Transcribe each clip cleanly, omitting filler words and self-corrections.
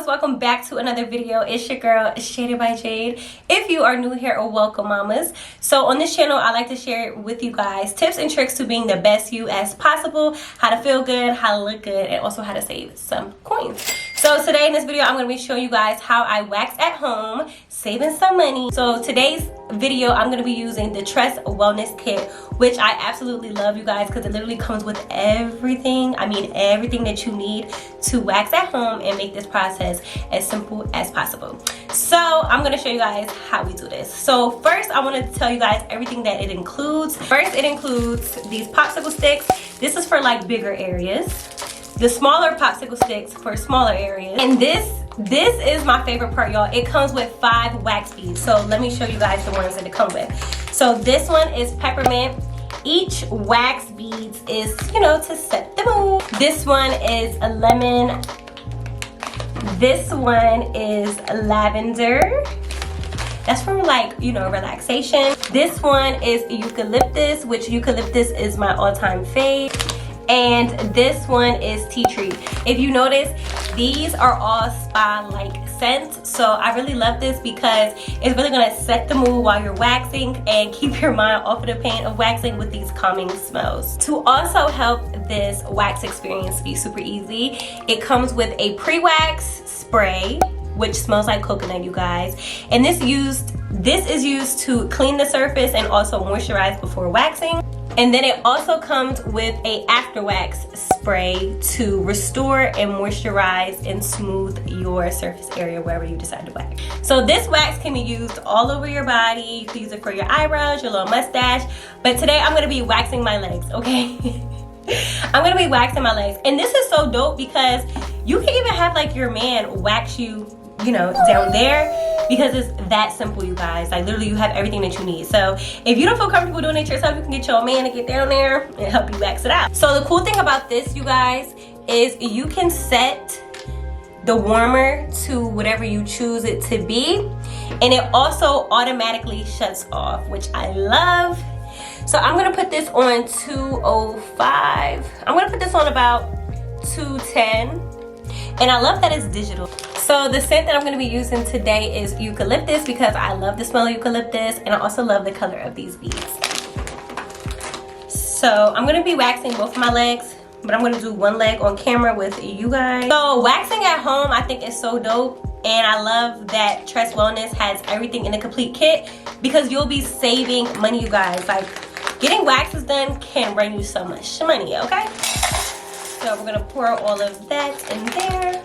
welcome back to another video. It's your girl Jade by Jade. If you are new here, welcome mamas. So on this channel I like to share with you guys tips and tricks to being the best you as possible, how to feel good, how to look good, and also how to save some coins. So today in this video I'm going to be showing you guys how I wax at home, saving some money. So today's video I'm going to be using the Tress wellness kit, which I absolutely love, you guys, because it literally comes with everything. I mean everything that you need to wax at home and make this process as simple as possible. So I'm going to show you guys how we do this. So first I want to tell you guys everything that it includes. First, it includes these popsicle sticks. This is for like bigger areas. The smaller popsicle sticks for smaller areas. And this is my favorite part, y'all. It comes with 5 wax beads. So let me show you guys the ones that it comes with. So this one is peppermint. Each wax beads is, you know, to set the mood. This one is a lemon. This one is lavender. That's for like, you know, relaxation. This one is eucalyptus, which eucalyptus is my all-time fave. And this one is tea tree. If you notice, these are all spa-like scents. So I really love this because it's really gonna set the mood while you're waxing and keep your mind off of the pain of waxing with these calming smells. To also help this wax experience be super easy, it comes with a pre-wax spray, which smells like coconut, you guys. And this is used to clean the surface and also moisturize before waxing. And then it also comes with a after wax spray to restore and moisturize and smooth your surface area wherever you decide to wax. So this wax can be used all over your body. You can use it for your eyebrows, your little mustache. But today I'm gonna be waxing my legs, okay? I'm gonna be waxing my legs. And this is so dope because you can even have like your man wax you, you know, down there, because it's that simple, you guys. Like literally you have everything that you need. So if you don't feel comfortable doing it yourself, you can get your man to get down there and help you wax it out. So the cool thing about this, you guys, is you can set the warmer to whatever you choose it to be, and it also automatically shuts off, which I love. So I'm gonna put this on 205. I'm gonna put this on about 210, and I love that it's digital. So the scent that I'm going to be using today is eucalyptus because I love the smell of eucalyptus, and I also love the color of these beads. So I'm going to be waxing both of my legs, but I'm going to do one leg on camera with you guys. So waxing at home I think is so dope, and I love that Tress Wellness has everything in a complete kit because you'll be saving money, you guys. Like getting waxes done can bring you so much money, okay? So we're going to pour all of that in there.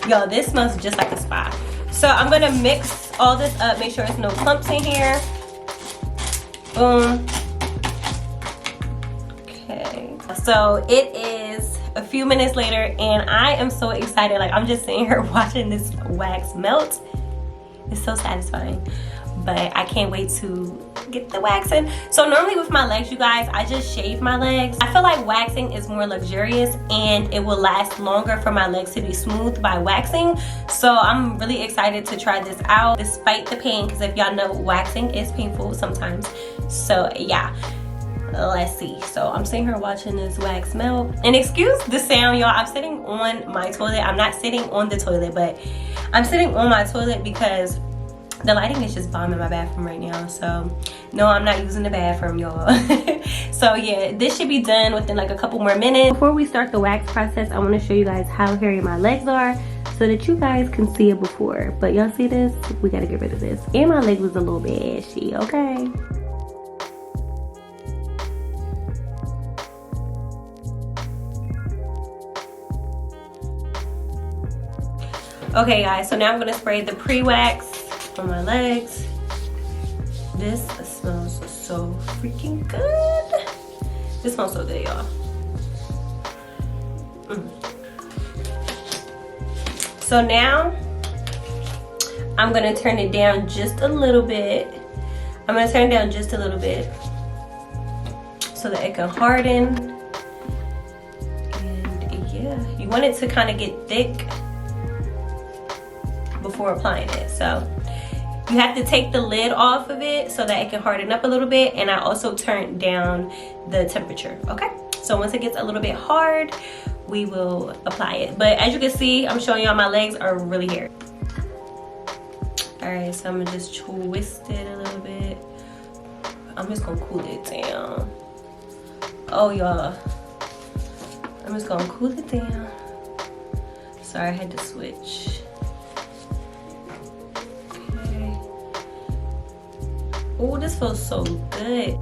Yo, this smells just like a spa. So I'm gonna mix all this up, make sure there's no clumps in here. Boom. Okay, so it is a few minutes later and I am so excited. Like I'm just sitting here watching this wax melt. It's so satisfying, but I can't wait to get the waxing. So normally with my legs, you guys, I just shave my legs. I feel like waxing is more luxurious and it will last longer for my legs to be smooth by waxing. So I'm really excited to try this out despite the pain, because if y'all know, waxing is painful sometimes. So yeah, let's see. So I'm sitting here watching this wax melt, and excuse the sound, y'all. I'm sitting on my toilet. I'm not sitting on the toilet, but I'm sitting on my toilet because the lighting is just bomb in my bathroom right now. So no, I'm not using the bathroom, y'all. So yeah, this should be done within like a couple more minutes. Before we start the wax process, I want to show you guys how hairy my legs are so that you guys can see it before. But y'all see this? We gotta get rid of this. And my leg was a little bit ashy, okay? Okay guys, so now I'm gonna spray the pre-wax on my legs. This smells so freaking good. This smells so good, y'all. So now I'm gonna turn it down just a little bit. I'm gonna turn it down just a little bit so that it can harden. And yeah, you want it to kind of get thick before applying it. So you have to take the lid off of it so that it can harden up a little bit, and I also turned down the temperature, okay? So once it gets a little bit hard, we will apply it. But as you can see, I'm showing y'all my legs are really hairy. All right, so I'm gonna just twist it a little bit. I'm just gonna cool it down. Oh y'all, I'm just gonna cool it down. Sorry, I had to switch. Okay. Oh, this feels so good.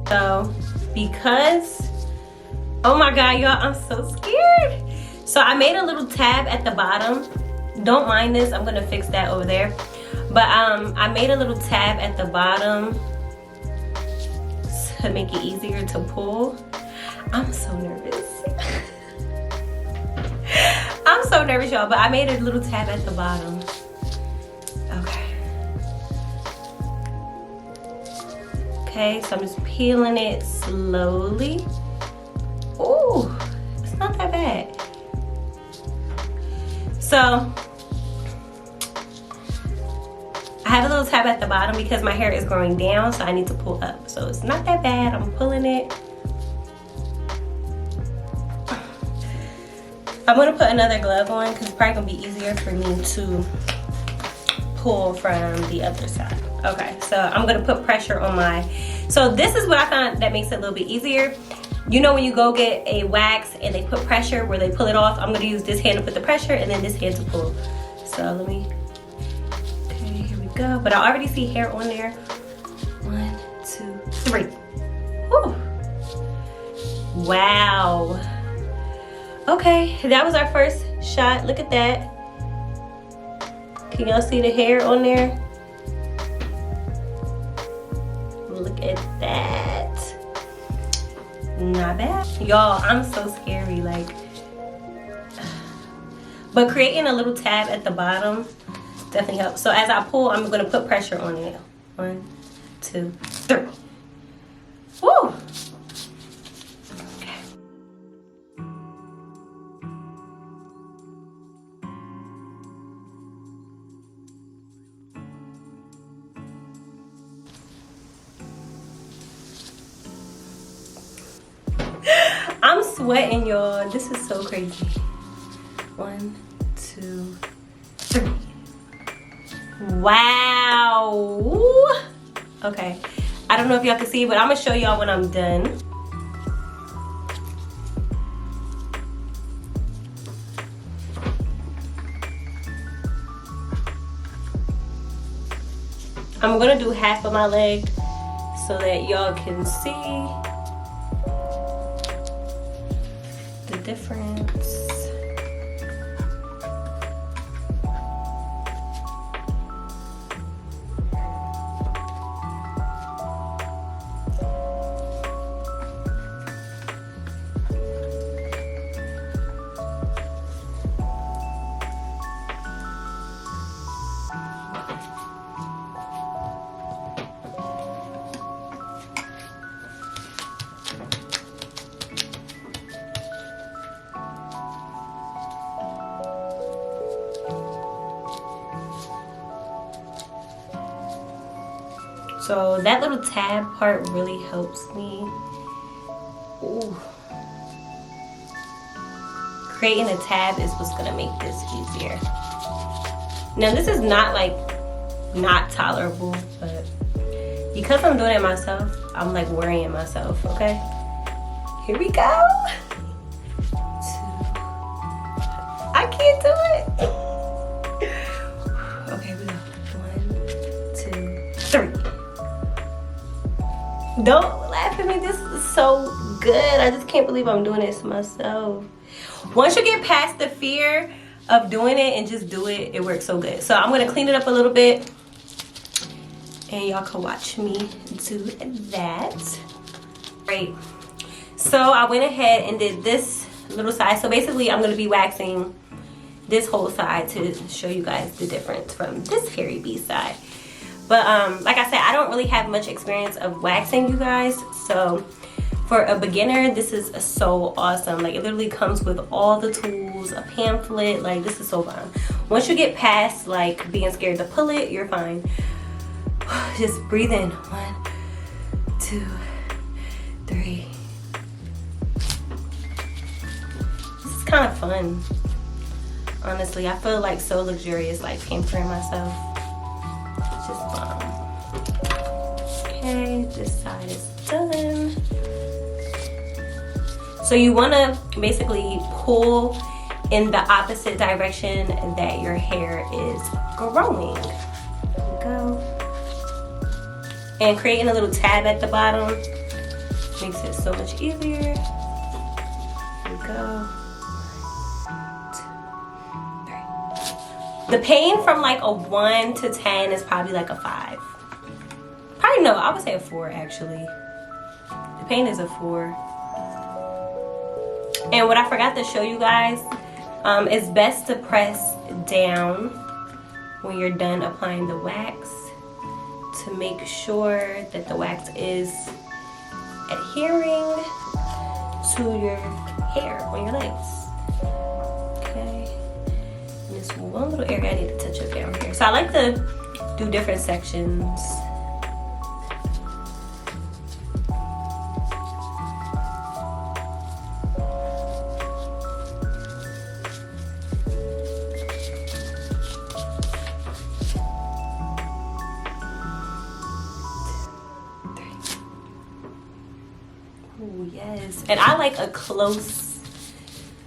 So, because, oh my God, y'all, I'm so scared. So I made a little tab at the bottom. Don't mind this, I'm gonna fix that over there. But I made a little tab at the bottom to make it easier to pull. I'm so nervous. I'm so nervous, y'all, but I made a little tab at the bottom. Okay, so I'm just peeling it slowly. Ooh, it's not that bad. So, I have a little tab at the bottom because my hair is growing down, so I need to pull up. So it's not that bad, I'm pulling it. I'm gonna put another glove on because it's probably gonna be easier for me to pull from the other side. Okay, so I'm gonna put pressure on my, so this is what I found that makes it a little bit easier. You know when you go get a wax and they put pressure where they pull it off, I'm gonna use this hand to put the pressure and then this hand to pull. So let me, okay, here we go. But I already see hair on there. 1, 2, 3. Whew. Wow. Okay, that was our first shot. Look at that. Can y'all see the hair on there? Look at that. Not bad. Y'all, I'm so scary, like. But creating a little tab at the bottom definitely helps. So as I pull, I'm gonna put pressure on it. 1, 2, 3. Woo! I'm sweating, y'all. This is so crazy. 1, 2, 3. Wow. Okay. I don't know if y'all can see, but I'm gonna show y'all when I'm done. I'm gonna do half of my leg so that y'all can see the difference. So that little tab part really helps me. Ooh. Creating a tab is what's gonna make this easier. Now this is not like not tolerable, but because I'm doing it myself, I'm like worrying myself, okay? Here we go. 2. I can't do it. Okay, we go. 1, 2, 3. Don't laugh at me, this is so good. I just can't believe I'm doing this myself. Once you get past the fear of doing it and just do it, it works so good. So I'm gonna clean it up a little bit and y'all can watch me do that. Great. So I went ahead and did this little side. So basically I'm gonna be waxing this whole side to show you guys the difference from this hairy bee side. But like I said, I don't really have much experience of waxing, you guys. So for a beginner, this is so awesome. Like it literally comes with all the tools, a pamphlet. Like this is so fun. Once you get past like being scared to pull it, you're fine. Just breathe in. 1, 2, 3. This is kind of fun. Honestly, I feel like so luxurious, like pampering myself. It's just fun. Okay, this side is done. So you want to basically pull in the opposite direction that your hair is growing. There we go. And creating a little tab at the bottom makes it so much easier. There we go. 2, 3. The pain from like a 1 to 10 is probably like a 5. Probably no, I would say a 4 actually. The pain is a 4. And what I forgot to show you guys, it's best to press down when you're done applying the wax to make sure that the wax is adhering to your hair on your legs. Okay. And there's one little area I need to touch up down here. So I like to do different sections. Oh yes, and I like a close,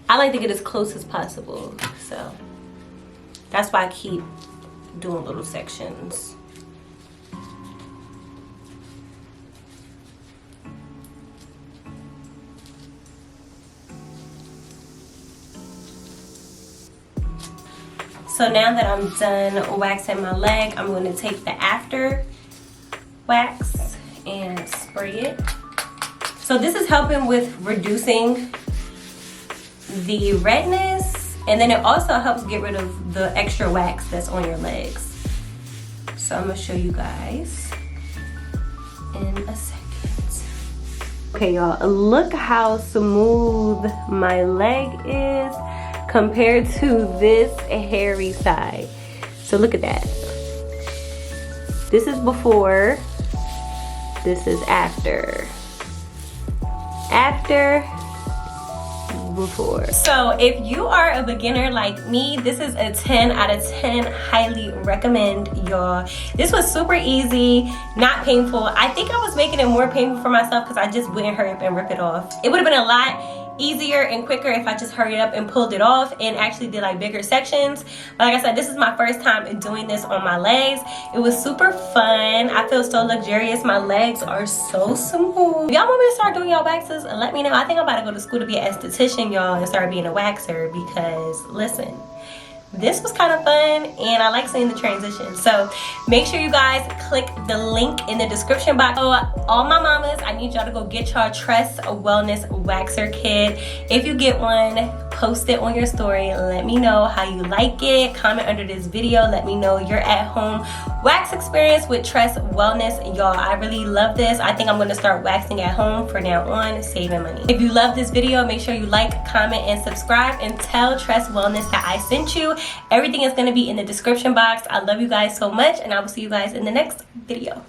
I like to get as close as possible, so that's why I keep doing little sections. So now that I'm done waxing my leg, I'm going to take the after wax and spray it. So this is helping with reducing the redness, and then it also helps get rid of the extra wax that's on your legs. So I'm gonna show you guys in a second. Okay y'all, look how smooth my leg is compared to this hairy side. So look at that. This is before, this is after. After, before. So if you are a beginner like me, this is a 10 out of 10. Highly recommend, y'all. This was super easy, not painful. I think I was making it more painful for myself because I just wouldn't hurry up and rip it off. It would have been a lot easier and quicker if I just hurried up and pulled it off and actually did like bigger sections. But like I said, this is my first time doing this on my legs. It was super fun. I feel so luxurious. My legs are so smooth. If y'all want me to start doing y'all waxes, let me know. I think I'm about to go to school to be an esthetician, y'all, and start being a waxer because listen, this was kind of fun and I like seeing the transition. So make sure you guys click the link in the description box. So all my mamas, I need y'all to go get y'all Tress Wellness Waxer Kit. If you get one, post it on your story. Let me know how you like it. Comment under this video. Let me know your at-home wax experience with Tress Wellness. Y'all, I really love this. I think I'm going to start waxing at home from now on, saving money. If you love this video, make sure you like, comment, and subscribe, and tell Tress Wellness that I sent you. Everything is going to be in the description box. I love you guys so much, and I will see you guys in the next video.